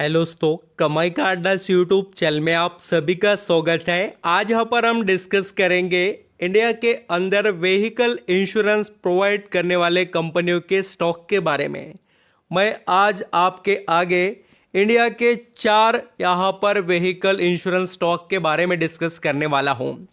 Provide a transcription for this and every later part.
Hello दोस्तों, कमाई का अड्डा यूट्यूब चैनल में आप सभी का स्वागत है। आज यहाँ पर हम डिस्कस करेंगे इंडिया के अंदर व्हीकल इंश्योरेंस प्रोवाइड करने वाले कंपनियों के स्टॉक के बारे में। मैं आज आपके आगे इंडिया के 4 यहाँ पर व्हीकल इंश्योरेंस स्टॉक के बारे में डिस्कस करने वाला हूँ।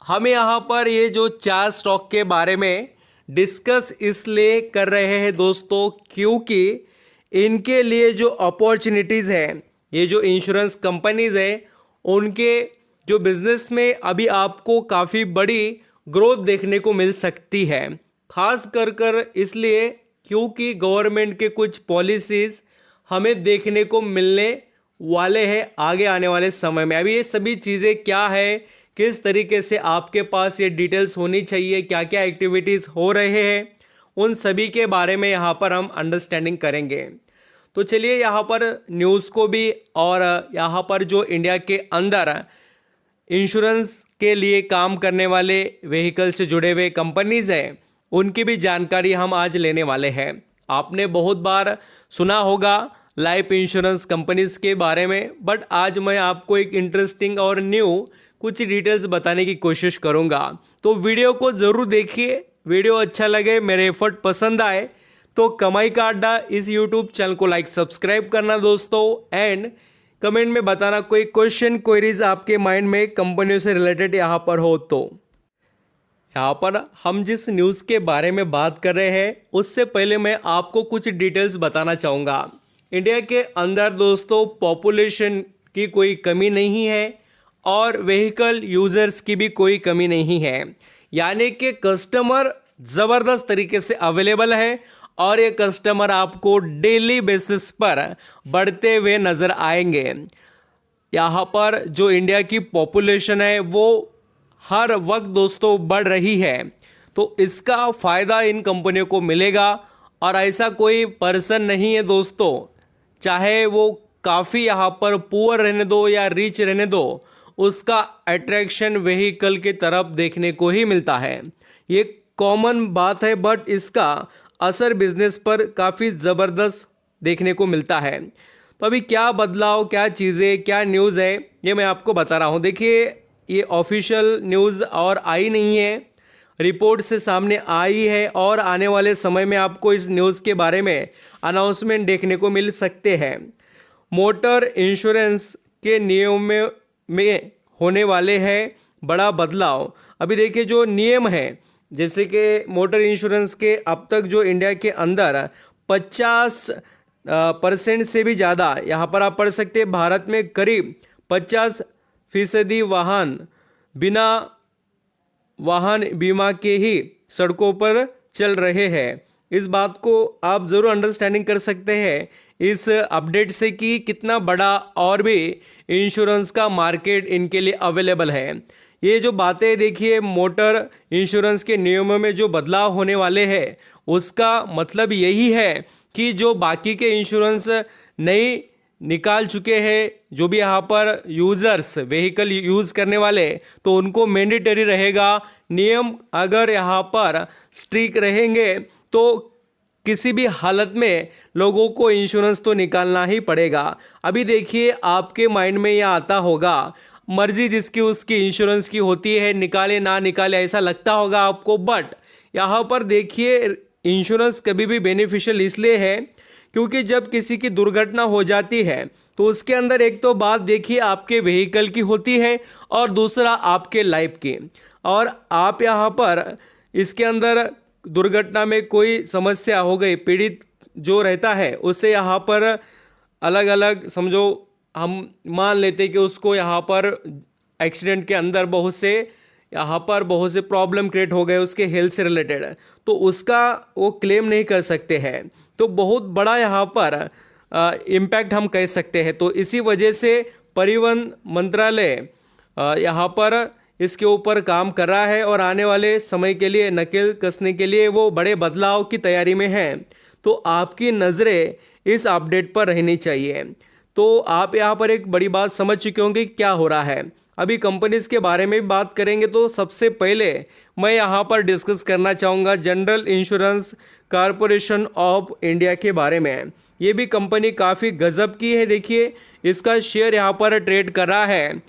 हम यहाँ पर ये जो 4 स्टॉक के बारे में डिस्कस इसलिए कर रहे हैं दोस्तों, क्योंकि इनके लिए जो अपॉर्चुनिटीज़ है, ये जो इंश्योरेंस कंपनीज है, उनके जो बिजनेस में अभी आपको काफ़ी बड़ी ग्रोथ देखने को मिल सकती है। खास कर इसलिए क्योंकि गवर्नमेंट के कुछ पॉलिसीज़ हमें देखने को मिलने वाले हैं आगे आने वाले समय में। अभी ये सभी चीज़ें क्या है, किस तरीके से आपके पास ये डिटेल्स होनी चाहिए, क्या क्या एक्टिविटीज़ हो रहे हैं, उन सभी के बारे में यहाँ पर हम अंडरस्टैंडिंग करेंगे। तो चलिए यहाँ पर न्यूज़ को भी और यहाँ पर जो इंडिया के अंदर इंश्योरेंस के लिए काम करने वाले व्हीकल से जुड़े हुए कंपनीज़ हैं, उनकी भी जानकारी हम आज लेने वाले हैं। आपने बहुत बार सुना होगा लाइफ इंश्योरेंस कंपनीज़ के बारे में, बट आज मैं आपको एक इंटरेस्टिंग और न्यू कुछ डिटेल्स बताने की कोशिश करूँगा। तो वीडियो को ज़रूर देखिए। वीडियो अच्छा लगे, मेरे एफर्ट पसंद आए तो कमाई का अड्डा इस यूट्यूब चैनल को लाइक सब्सक्राइब करना दोस्तों, एंड कमेंट में बताना कोई क्वेश्चन क्वेरीज आपके माइंड में कंपनियों से रिलेटेड यहाँ पर हो। तो यहाँ पर हम जिस न्यूज़ के बारे में बात कर रहे हैं, उससे पहले मैं आपको कुछ डिटेल्स बताना चाहूँगा। इंडिया के अंदर दोस्तों पॉपुलेशन की कोई कमी नहीं है और व्हीकल यूज़र्स की भी कोई कमी नहीं है, यानी कि कस्टमर ज़बरदस्त तरीके से अवेलेबल है और ये कस्टमर आपको डेली बेसिस पर बढ़ते हुए नज़र आएंगे। यहाँ पर जो इंडिया की पॉपुलेशन है वो हर वक्त दोस्तों बढ़ रही है, तो इसका फ़ायदा इन कंपनियों को मिलेगा। और ऐसा कोई पर्सन नहीं है दोस्तों, चाहे वो काफ़ी यहाँ पर पुअर रहने दो या रिच रहने दो, उसका अट्रैक्शन व्हीकल की तरफ देखने को ही मिलता है। ये कॉमन बात है, बट इसका असर बिजनेस पर काफ़ी ज़बरदस्त देखने को मिलता है। तो अभी क्या बदलाव, क्या चीज़ें, क्या न्यूज़ है, ये मैं आपको बता रहा हूँ। देखिए, ये ऑफिशियल न्यूज़ और आई नहीं है, रिपोर्ट से सामने आई है और आने वाले समय में आपको इस न्यूज़ के बारे में अनाउंसमेंट देखने को मिल सकते हैं। मोटर इंश्योरेंस के नियमों में होने वाले हैं बड़ा बदलाव। अभी देखिए जो नियम है, जैसे कि मोटर इंश्योरेंस के अब तक जो इंडिया के अंदर 50% से भी ज़्यादा, यहाँ पर आप पढ़ सकते हैं, भारत में करीब 50% वाहन बिना वाहन बीमा के ही सड़कों पर चल रहे हैं। इस बात को आप ज़रूर अंडरस्टैंडिंग कर सकते हैं इस अपडेट से कि कितना बड़ा और भी इंश्योरेंस का मार्केट इनके लिए अवेलेबल है। ये जो बातें देखिए, मोटर इंश्योरेंस के नियमों में जो बदलाव होने वाले हैं, उसका मतलब यही है कि जो बाकी के इंश्योरेंस नहीं निकाल चुके हैं, जो भी यहाँ पर यूज़र्स व्हीकल यूज़ करने वाले, तो उनको मैंडेटरी रहेगा। नियम अगर यहाँ पर स्ट्रिक्ट रहेंगे तो किसी भी हालत में लोगों को इंश्योरेंस तो निकालना ही पड़ेगा। अभी देखिए आपके माइंड में यह आता होगा, मर्जी जिसकी उसकी इंश्योरेंस की होती है, निकाले ना निकाले ऐसा लगता होगा आपको, बट यहाँ पर देखिए इंश्योरेंस कभी भी बेनिफिशियल इसलिए है क्योंकि जब किसी की दुर्घटना हो जाती है तो उसके अंदर एक तो बात देखिए आपके व्हीकल की होती है और दूसरा आपके लाइफ की। और आप यहाँ पर इसके अंदर दुर्घटना में कोई समस्या हो गई, पीड़ित जो रहता है उसे यहाँ पर अलग अलग समझो, हम मान लेते कि उसको यहाँ पर एक्सीडेंट के अंदर बहुत से प्रॉब्लम क्रिएट हो गए उसके हेल्थ से रिलेटेड, तो उसका वो क्लेम नहीं कर सकते हैं। तो बहुत बड़ा यहाँ पर इम्पैक्ट हम कह सकते हैं। तो इसी वजह से परिवहन मंत्रालय यहाँ पर इसके ऊपर काम कर रहा है और आने वाले समय के लिए नकेल कसने के लिए वो बड़े बदलाव की तैयारी में है। तो आपकी नज़रें इस अपडेट पर रहनी चाहिए। तो आप यहाँ पर एक बड़ी बात समझ चुके होंगे क्या हो रहा है। अभी कंपनीज के बारे में बात करेंगे तो सबसे पहले मैं यहाँ पर डिस्कस करना चाहूँगा general insurance corporation of India के बारे में। ये भी कंपनी काफ़ी गजब की है। देखिए इसका शेयर यहाँ पर ट्रेड कर रहा है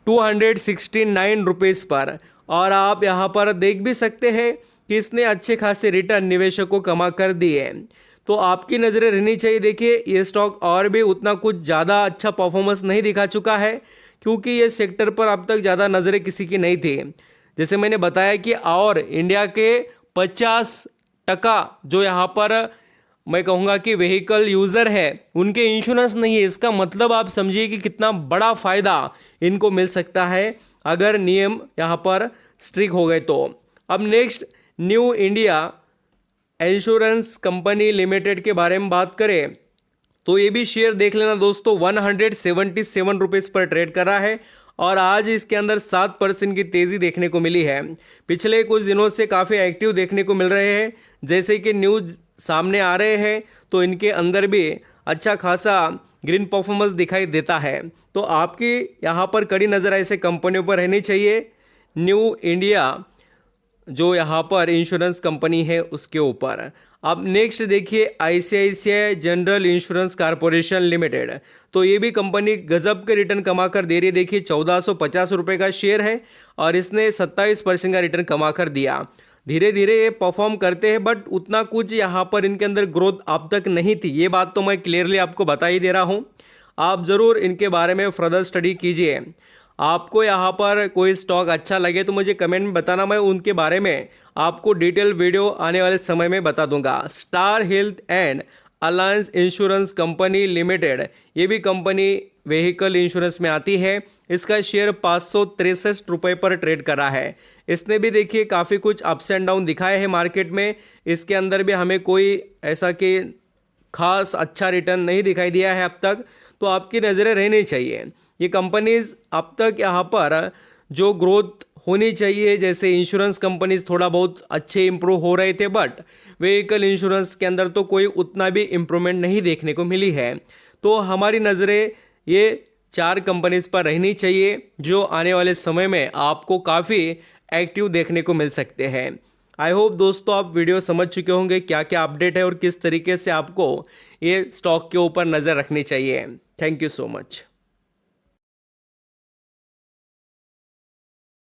269 रुपीज़ पर, और आप यहाँ पर देख भी सकते हैं कि इसने अच्छे खासे रिटर्न निवेशकों को कमा कर दिए। तो आपकी नज़रें रहनी चाहिए। देखिए ये स्टॉक और भी उतना कुछ ज़्यादा अच्छा परफॉर्मेंस नहीं दिखा चुका है, क्योंकि ये सेक्टर पर अब तक ज़्यादा नज़रें किसी की नहीं थी। जैसे मैंने बताया कि और इंडिया के 50% जो यहाँ पर मैं कहूँगा कि व्हीकल यूज़र है उनके इंश्योरेंस नहीं है। इसका मतलब आप समझिए कि कितना बड़ा फ़ायदा इनको मिल सकता है अगर नियम यहाँ पर स्ट्रिक्ट हो गए तो। अब next new India insurance company limited के बारे में बात करें तो ये भी शेयर देख लेना दोस्तों, 177 रुपीज़ पर ट्रेड कर रहा है और आज इसके अंदर 7% की तेज़ी देखने को मिली है। पिछले कुछ दिनों से काफ़ी एक्टिव देखने को मिल रहे हैं, जैसे कि न्यूज़ सामने आ रहे हैं तो इनके अंदर भी अच्छा खासा ग्रीन परफॉर्मेंस दिखाई देता है। तो आपकी यहाँ पर कड़ी नज़र ऐसे कंपनियों पर रहनी चाहिए। न्यू इंडिया जो यहाँ पर इंश्योरेंस कंपनी है उसके ऊपर। अब नेक्स्ट देखिए ICICI general insurance corporation limited, तो ये भी कंपनी गजब के रिटर्न कमा कर दे रही है। देखिए 1450 रुपये का शेयर है और इसने 27% का रिटर्न कमा कर दिया। धीरे धीरे ये परफॉर्म करते हैं, बट उतना कुछ यहाँ पर इनके अंदर ग्रोथ अब तक नहीं थी। ये बात तो मैं क्लियरली आपको बता ही दे रहा हूँ। आप ज़रूर इनके बारे में फर्दर स्टडी कीजिए। आपको यहाँ पर कोई स्टॉक अच्छा लगे तो मुझे कमेंट में बताना, मैं उनके बारे में आपको डिटेल वीडियो आने वाले समय में बता दूंगा। Star health and alliance insurance company limited, ये भी कंपनी व्हीकल इंश्योरेंस में आती है। इसका शेयर 563 रुपये पर ट्रेड कर रहा है। इसने भी देखिए काफ़ी कुछ अप्स एंड डाउन दिखाए हैं मार्केट में। इसके अंदर भी हमें कोई ऐसा कि खास अच्छा रिटर्न नहीं दिखाई दिया है अब तक, तो आपकी नज़रें रहनी चाहिए। ये कंपनीज अब तक यहाँ पर जो ग्रोथ होनी चाहिए, जैसे इंश्योरेंस कंपनीज थोड़ा बहुत अच्छे इंप्रूव हो रहे थे, बट व्हीकल इंश्योरेंस के अंदर तो कोई उतना भी इम्प्रूवमेंट नहीं देखने को मिली है। तो हमारी नज़रें ये 4 कंपनीज पर रहनी चाहिए जो आने वाले समय में आपको काफ़ी एक्टिव देखने को मिल सकते हैं। आई होप दोस्तों आप वीडियो समझ चुके होंगे क्या क्या अपडेट है और किस तरीके से आपको ये स्टॉक के ऊपर नज़र रखनी चाहिए। Thank you so much.